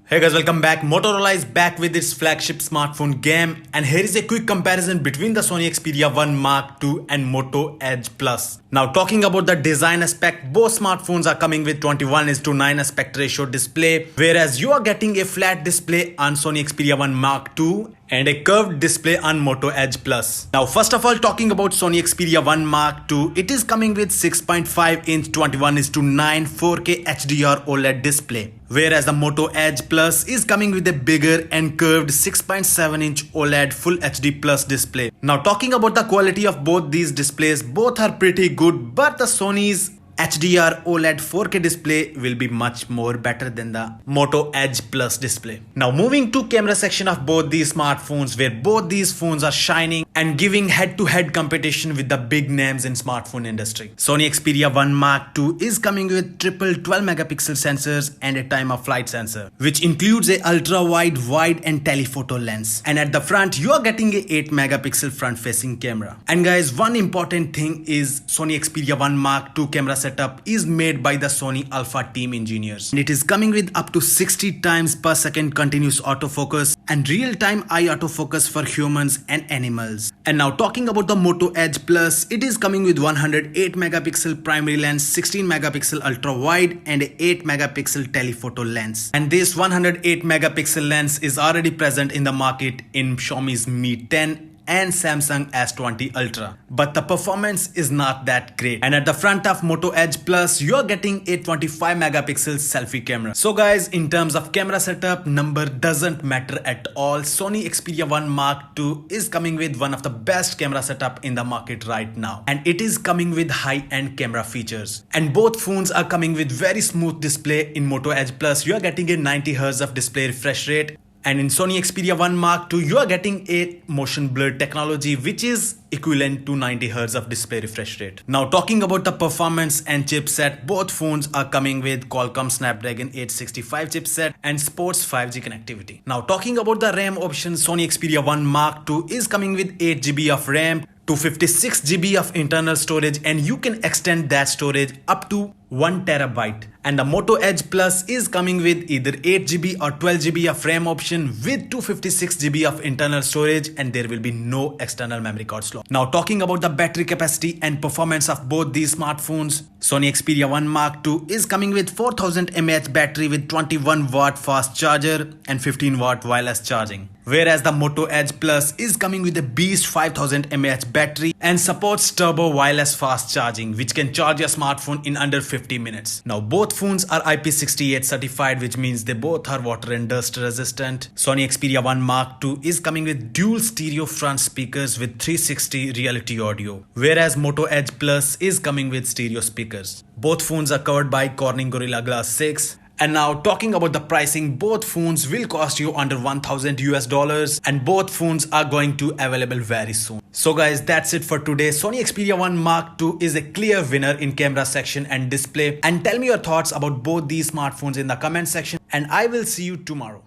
Hey guys, welcome back. Motorola is back with its flagship smartphone game, and here is a quick comparison between the Sony Xperia 1 Mark II and Moto Edge Plus. Now talking about the design aspect, both smartphones are coming with 21:9 aspect ratio display, whereas you are getting a flat display on Sony Xperia 1 Mark II and a curved display on Moto Edge Plus. Now first of all, talking about Sony Xperia 1 Mark II, it is coming with 6.5-inch 21:9 4K HDR OLED display, whereas the Moto Edge Plus is coming with a bigger and curved 6.7-inch OLED Full HD Plus display. Now talking about the quality of both these displays, both are pretty good, but the Sony's HDR OLED 4K display will be much more better than the Moto Edge Plus display. Now moving to camera section of both these smartphones, where both these phones are shining and giving head-to-head competition with the big names in smartphone industry. Sony Xperia 1 Mark II is coming with triple 12-megapixel sensors and a time-of-flight sensor, which includes a ultra-wide, wide and telephoto lens. And at the front, you are getting a 8-megapixel front-facing camera. And guys, one important thing is Sony Xperia 1 Mark II camera setup is made by the Sony Alpha team engineers, and it is coming with up to 60 times per second continuous autofocus and real-time eye autofocus for humans and animals. And now talking about the Moto Edge Plus, it is coming with 108 megapixel primary lens, 16 megapixel ultra wide and a 8 megapixel telephoto lens. And this 108 megapixel lens is already present in the market in Xiaomi's Mi 10 and Samsung S20 Ultra, but the performance is not that great. And at the front of Moto Edge Plus, you're getting a 25 megapixel selfie camera. So guys, in terms of camera setup, number doesn't matter at all. Sony Xperia 1 Mark II is coming with one of the best camera setup in the market right now, and it is coming with high-end camera features. And both phones are coming with very smooth display. In Moto Edge Plus, you are getting a 90 Hz of display refresh rate, and in Sony Xperia 1 Mark II, you are getting a motion blur technology, which is equivalent to 90 Hz of display refresh rate. Now talking about the performance and chipset, both phones are coming with Qualcomm Snapdragon 865 chipset and sports 5G connectivity. Now talking about the RAM options, Sony Xperia 1 Mark II is coming with 8GB of RAM, 256GB of internal storage, and you can extend that storage up to 1 terabyte. And the Moto Edge Plus is coming with either 8GB or 12GB of RAM option with 256GB of internal storage, and there will be no external memory card slot. Now talking about the battery capacity and performance of both these smartphones, Sony Xperia 1 Mark II is coming with 4000 mAh battery with 21 watt fast charger and 15 watt wireless charging, whereas the Moto Edge Plus is coming with a beast 5000 mAh battery and supports turbo wireless fast charging, which can charge your smartphone in under 50 minutes. Now both phones are IP68 certified, which means they both are water and dust resistant. Sony Xperia 1 Mark II is coming with dual stereo front speakers with 360 reality audio, whereas Moto Edge Plus is coming with stereo speakers. Both phones are covered by Corning Gorilla Glass 6. And now talking about the pricing, both phones will cost you under $1,000 and both phones are going to available very soon. So guys, that's it for today. Sony Xperia 1 Mark II is a clear winner in camera section and display. And tell me your thoughts about both these smartphones in the comment section, and I will see you tomorrow.